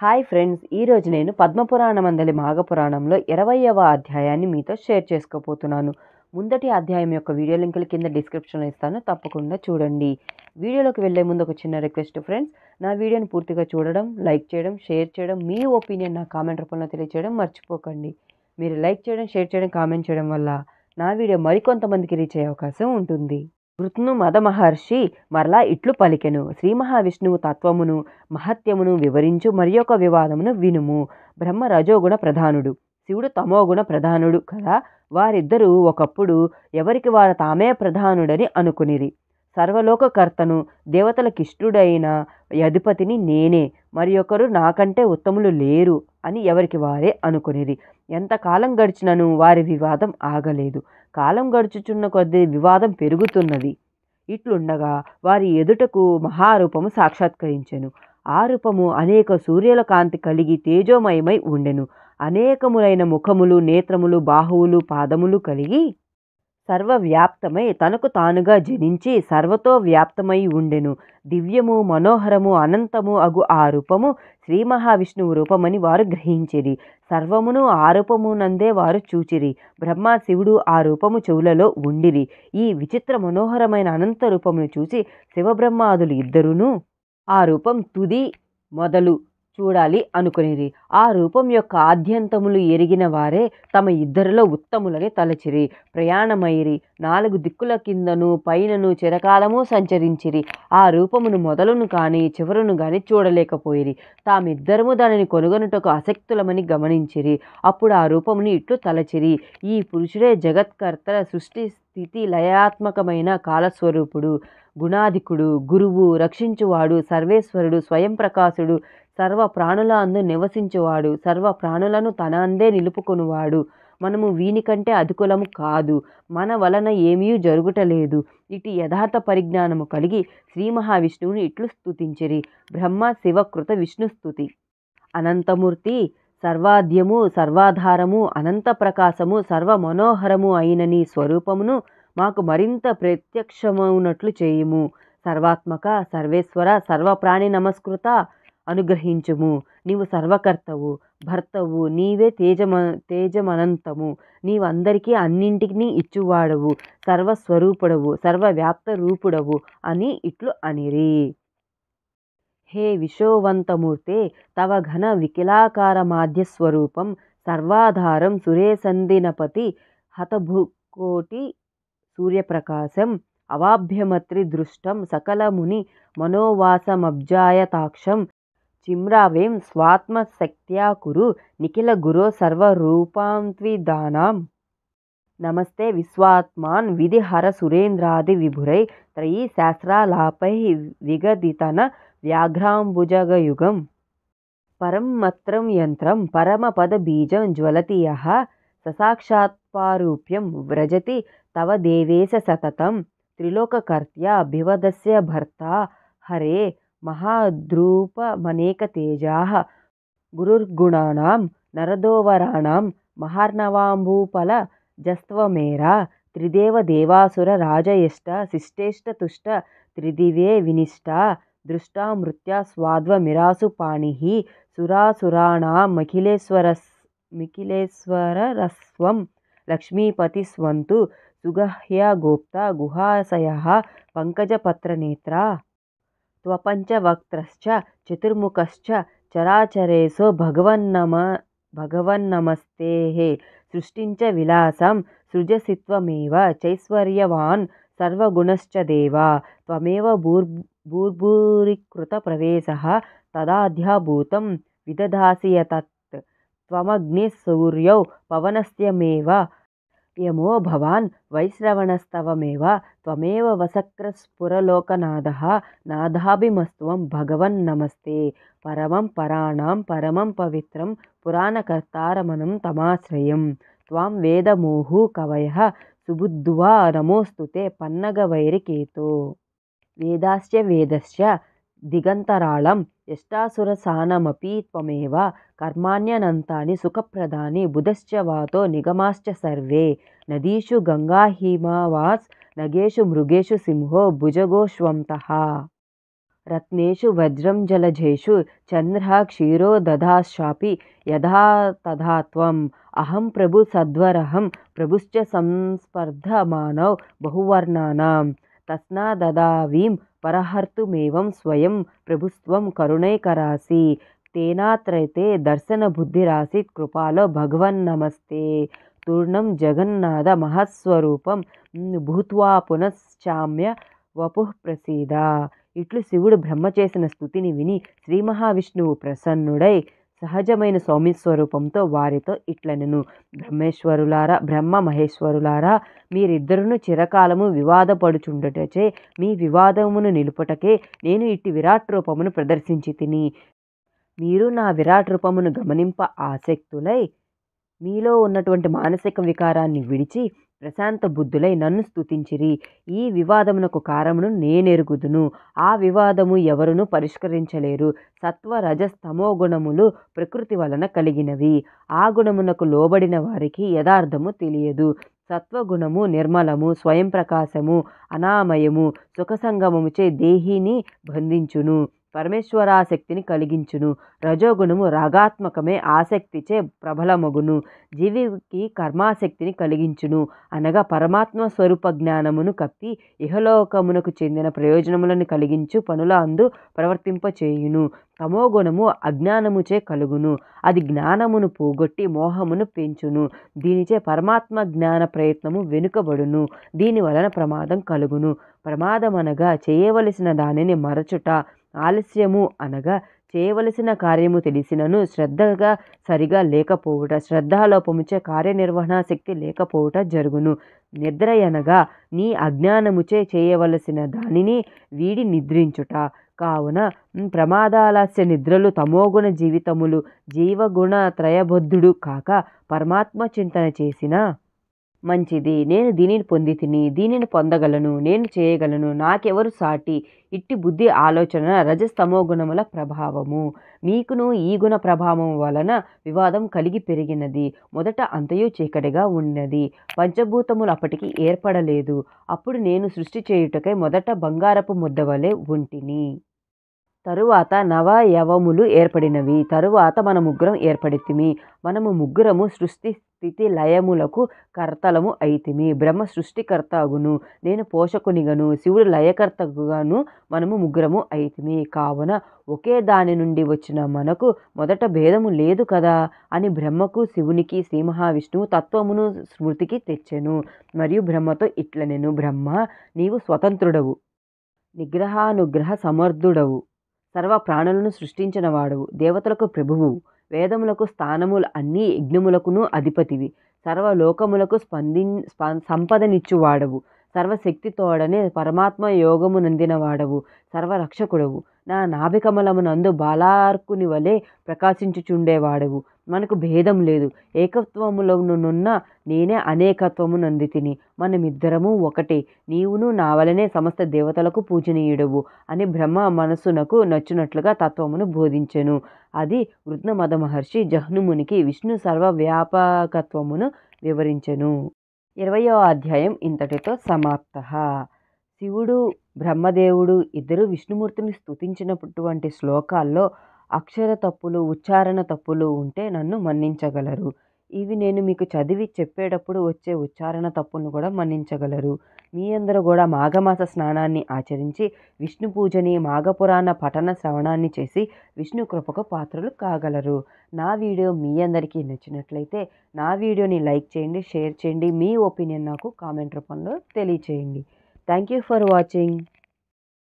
Hi friends, ఈరోజు నేను పద్మపురాణమందలి మాఘపురాణంలో 20వ అధ్యాయాన్ని మీతో షేర్ చేసుకోబోతున్నాను. ముందటి అధ్యాయం యొక్క వీడియో లింకులు కింద డిస్క్రిప్షన్లో ఇస్తాను, తప్పకుండా చూడండి. వీడియోలోకి వెళ్ళే ముందు ఒక చిన్న రిక్వెస్ట్ ఫ్రెండ్స్, నా వీడియోని పూర్తిగా చూడడం, లైక్ చేయడం, షేర్ చేయడం, మీ ఒపీనియన్ నా కామెంట్ రూపంలో తెలియజేయడం మర్చిపోకండి. మీరు లైక్ చేయడం, షేర్ చేయడం, కామెంట్ చేయడం వల్ల నా వీడియో మరికొంతమందికి రీచ్ అయ్యే అవకాశం ఉంటుంది. వృత్ను మద మహర్షి మరలా ఇట్లు పలికెను. శ్రీ మహావిష్ణువు తత్వమును మహత్యమును వివరించు మరియొక వివాదమును వినుము. బ్రహ్మ రజోగుణ ప్రధానుడు, శివుడు తమోగుణ ప్రధానుడు కదా. వారిద్దరూ ఒకప్పుడు ఎవరికి వారు తామే ప్రధానుడని అనుకునిరి. సర్వలోకకర్తను, దేవతలకిష్టుడైన అధిపతిని నేనే, మరి ఒకరు నాకంటే ఉత్తములు లేరు అని ఎవరికి వారే అనుకునిరి. ఎంతకాలం గడిచినను వారి వివాదం ఆగలేదు. కాలం గడుచుచున్న కొద్దీ వివాదం పెరుగుతున్నది. ఇట్లుండగా వారి ఎదుటకు మహారూపము సాక్షాత్కరించెను. ఆ రూపము అనేక సూర్యుల కాంతి కలిగి తేజోమయమై ఉండెను. అనేకములైన ముఖములు, నేత్రములు, బాహువులు, పాదములు కలిగి సర్వవ్యాప్తమై తనకు తానుగా జనించి సర్వతో వ్యాప్తమై ఉండెను. దివ్యము, మనోహరము, అనంతము అగు ఆ రూపము శ్రీ మహావిష్ణువు రూపమని వారు గ్రహించిరి. సర్వమును ఆ రూపమునందే వారు చూచిరి. బ్రహ్మ, శివుడు ఆ రూపము చెవులలో ఉండిరి. ఈ విచిత్ర మనోహరమైన అనంత రూపమును చూసి శివబ్రహ్మాదులు ఇద్దరును ఆ రూపం తుది మొదలు చూడాలి అనుకునిరి. ఆ రూపం యొక్క ఆద్యంతములు ఎరిగిన వారే తమ ఇద్దరిలో ఉత్తములని తలచిరి. ప్రయాణమైరి. 4 దిక్కుల కిందను పైనను చిరకాలము సంచరించిరి. ఆ రూపమును మొదలును కాని చివరును గాని చూడలేకపోయిరి. తామిద్దరము దానిని కొనుగొనుటకు అసక్తులమని గమనించిరి. అప్పుడు ఆ రూపముని ఇట్లు తలచిరి. ఈ పురుషుడే జగత్కర్త, సృష్టి స్థితి లయాత్మకమైన కాలస్వరూపుడు, గుణాధికుడు, గురువు, రక్షించువాడు, సర్వేశ్వరుడు, స్వయం ప్రకాశుడు, సర్వ ప్రాణుల అందు నివసించువాడు, సర్వ ప్రాణులను తన అందే నిలుపుకొనువాడు. మనము వీనికంటే అధికులము కాదు, మన వలన ఏమీ జరుగుటలేదు. ఇటు యథార్థ పరిజ్ఞానము కలిగి శ్రీ మహావిష్ణువుని ఇట్లు స్తుతించిరి. బ్రహ్మ శివ కృత విష్ణు స్తుతి. అనంతమూర్తి, సర్వాద్యము, సర్వాధారము, అనంత ప్రకాశము, సర్వ మనోహరము అయిన నీ స్వరూపమును మాకు మరింత ప్రత్యక్షమవునట్లు చేయుము. సర్వాత్మక, సర్వేశ్వర, సర్వప్రాణి నమస్కృత అనుగ్రహించుము. నీవు సర్వకర్తవు, భర్తవు, నీవే తేజమనంతము, నీవందరికీ అన్నింటినీ ఇచ్చువాడవు, సర్వస్వరూపుడవు, సర్వవ్యాప్త రూపుడవు అని ఇట్లు అనిరి. హే విశోవంతమూర్తే, తవ ఘన వికిలాకార మాధ్యస్వరూపం సర్వాధారం సురేసందినపతి హతభుకోటి సూర్యప్రకాశం అవాభ్యమత్రి దృష్టం సకలముని మనోవాసమబ్జాయతాక్షం చిమ్రావేం స్వాత్మశక్త్యా కురు నిఖిల గురో సర్వరూపాంత్విదానాం. నమస్తే విశ్వాత్మాన్ విధిహర సురేంద్రాది విభురై త్రయీ శాస్త్రాలాపై విగదితన వ్యాఘ్రాంబుజగయుగం పరం మత్రం యంత్రం పరమపద బీజం జ్వలతి యః ససాక్షాత్పారూప్యం వ్రజతి తవ దేవేశ సతతం. త్రిలోకకర్త్యా బివదస్య భర్తా హరే మహాద్రూపమనేక తేజాః గురుర్గుణానాం నరదోవరాణాం మహార్ణవాంబూపల జస్త్వమేరా. త్రిదేవ దేవాసుర రాజయష్ట శిష్టేష్ట తుష్ట త్రిదివే వినిష్టా దృష్టామృత్యా స్వాద్వమిరాసు పాణిః సురాసురాణామఖిలేశ్వరస్వం లక్ష్మీపతిస్వంతు సుగహ్యగోప్తా గుహాశయః పంకజపత్రనేత్రా త్వపంచవక్త్రశ్చ చతుర్ముఖశ్చ చరాచరేశో భగవన్నమస్తేః. సృష్టించ విలాసం సృజసిత్వమేవ చైశ్వర్యవాన్ సర్వగుణశ్చ దేవా. త్వమేవ భూర్భురీకృత ప్రవేశః తదాద్యాభూతం విదధాసి యతత్. త్వమగ్నిః సూర్యౌ పవనస్త్వమేవ యమో భవాన్ వైశ్రవణస్తవమేవ. త్వమేవ వసక్రస్ఫురలోకనాథః నాథాభిమస్త్వం భగవన్ నమస్తే. పరమం పరాణాం పరమం పవిత్రం పురాణకర్తారమనం తమాశ్రయం. త్వాం వేదమోహు కవయః సుబుద్ధ్వా నమోస్తుతే పన్నగవైరికేతో. వేదాశ్చ వేదశ్చ దిగంతరాళం యష్టాసురసానమపి త్వమేవ. కర్మాణ్యనంతాని సుఖప్రదాని బుధశ్చ వాతో నిగమాశ్చ సర్వే. నదీషు గంగా హిమవాస్ నగేషు మృగేషు సింహో భుజగోష్వంతః. రత్నేషు వజ్రం జలజేషు చంద్ర క్షీరో దధాశాపి యథా తథా త్వం అహం ప్రభు సద్వరహం ప్రభుశ్చ సంస్పర్ధమానౌ బహువర్ణానాం తస్మాదదావీం పరహర్తుమేవం స్వయం ప్రభుత్వం కరుణైకరాసి తేనాత్రైతే దర్శన బుద్ధిరాసిత్ కృపాలో భగవన్నమస్తే తూర్ణం జగన్నాథ మహస్వరూపం భూత్వా పునశ్చామ్య వపుః ప్రసీద. ఇట్లు శివుడు బ్రహ్మ చేసిన స్తుతిని విని శ్రీ మహావిష్ణువు ప్రసన్నుడై సహజమైన సౌమ్యస్వరూపంతో వారితో ఇట్లనెను. బ్రహ్మ మహేశ్వరులారా, మీరిద్దరును చిరకాలము వివాదపడుచుండుటచే మీ వివాదమును నిలుపుటకే నేను ఇట్టి విరాట్ రూపమును ప్రదర్శించి తిని. మీరు నా విరాట్ రూపమును గమనింప ఆసక్తులై మీలో ఉన్నటువంటి మానసిక వికారాన్ని విడిచి ప్రశాంత బుద్ధులై నన్ను స్తుతించిరి. ఈ వివాదమునకు కారణమును నేనెరుగుదును. ఆ వివాదము ఎవరునూ పరిష్కరించలేరు. సత్వ రజస్తమో గుణములు ప్రకృతి వలన కలిగినవి. ఆ గుణమునకు లోబడిన వారికి యథార్థము తెలియదు. సత్వగుణము నిర్మలము, స్వయం ప్రకాశము, అనామయము, సుఖసంగమముచే దేహిని బంధించును, పరమేశ్వరాసక్తిని కలిగించును. రజోగుణము రాగాత్మకమే, ఆసక్తిచే ప్రబలమగును, జీవికి కర్మాసక్తిని కలిగించును, అనగా పరమాత్మ స్వరూప జ్ఞానమును కప్పి ఇహలోకమునకు చెందిన ప్రయోజనములను కలిగించు పనుల అందు ప్రవర్తింపచేయును. తమోగుణము అజ్ఞానముచే కలుగును, అది జ్ఞానమును పోగొట్టి మోహమును పెంచును. దీనిచే పరమాత్మ జ్ఞాన ప్రయత్నము వెనుకబడును. దీని వలన ప్రమాదం కలుగును. ప్రమాదమనగా చేయవలసిన దానిని మరచుట, ఆలస్యము అనగా చేయవలసిన కార్యము తెలిసినను శ్రద్ధగా సరిగా లేకపోవుట, శ్రద్ధాలోపముచే కార్యనిర్వహణ శక్తి లేకపోవుట జరుగును. నిద్ర అనగా నీ అజ్ఞానముచే చేయవలసిన దానిని వీడి నిద్రించుట. కావున ప్రమాదాలస్య నిద్రలు తమోగుణ జీవితములు. జీవగుణ త్రయబద్ధుడు కాక పరమాత్మ చింతన చేసిన మంచిది. నేను దీనిని పొంది తిని, దీనిని పొందగలను, నేను చేయగలను, నాకెవరు సాటి. ఇట్టి బుద్ధి ఆలోచన రజస్తమో గుణముల ప్రభావము. మీకును ఈ గుణ ప్రభావం వలన వివాదం కలిగి పెరిగినది. మొదట అంతయు చీకటిగా ఉన్నది. పంచభూతములు అప్పటికి ఏర్పడలేదు. అప్పుడు నేను సృష్టి చేయుటకై మొదట బంగారపు ముద్దవలే ఉంటిని. తరువాత నవయవములు ఏర్పడినవి. తరువాత మన ముగ్గురం ఏర్పడితిమి. మనము ముగ్గురము సృష్టి స్థితి లయములకు కర్తలము అయితిమి. బ్రహ్మ సృష్టికర్త అగును, నేను పోషకునిగను, శివుడు లయకర్తగాను మనము ముగ్గురము అయితిమి. కావున ఒకే దాని నుండి వచ్చిన మనకు మొదట భేదము లేదు కదా అని బ్రహ్మకు శివునికి శ్రీ మహావిష్ణువు తత్వమును స్మృతికి తెచ్చెను. మరియు బ్రహ్మతో ఇట్లనెను. బ్రహ్మ, నీవు స్వతంత్రుడవు, నిగ్రహానుగ్రహ సమర్థుడవు, సర్వ ప్రాణులను సృష్టించిన వాడవు, దేవతలకు ప్రభువు, వేదములకు స్థానములు అన్ని యజ్ఞములకును అధిపతివి, సర్వలోకములకు సంపదనిచ్చువాడవు, సర్వశక్తితోడనే పరమాత్మ యోగము నందిన వాడవు, సర్వరక్షకుడవు, నా నాభికమలమునందు బాలార్కుని వలె ప్రకాశించుచుండేవాడవు. మనకు భేదం లేదు. ఏకత్వములోనున్న నేనే అనేకత్వము నందితిని. మనమిద్దరము ఒకటే. నీవును నా వలనే సమస్త దేవతలకు పూజనీయుడవు అని బ్రహ్మ మనస్సునకు నచ్చునట్లుగా తత్వమును బోధించెను. అది వృద్ధమద మహర్షి జహ్నుమునికి విష్ణు సర్వవ్యాపకత్వమును వివరించెను. 20వ అధ్యాయం ఇంతటితో సమాప్తః. శివుడు బ్రహ్మదేవుడు ఇద్దరు విష్ణుమూర్తిని స్తుతించినటువంటి శ్లోకాల్లో అక్షర తప్పులు, ఉచ్చారణ తప్పులు ఉంటే నన్ను మన్నించగలరు. ఇవి నేను మీకు చదివి చెప్పేటప్పుడు వచ్చే ఉచ్చారణ తప్పులను కూడా మన్నించగలరు. మీ అందరూ కూడా మాఘమాస స్నానాన్ని ఆచరించి విష్ణు పూజని, మాఘపురాణ పఠన శ్రవణాన్ని చేసి విష్ణు కృపకు పాత్రలు కాగలరు. నా వీడియో మీ అందరికీ నచ్చినట్లయితే నా వీడియోని లైక్ చేయండి, షేర్ చేయండి. మీ ఒపీనియన్ నాకు కామెంట్ రూపంలో తెలియచేయండి. Thank you for watching.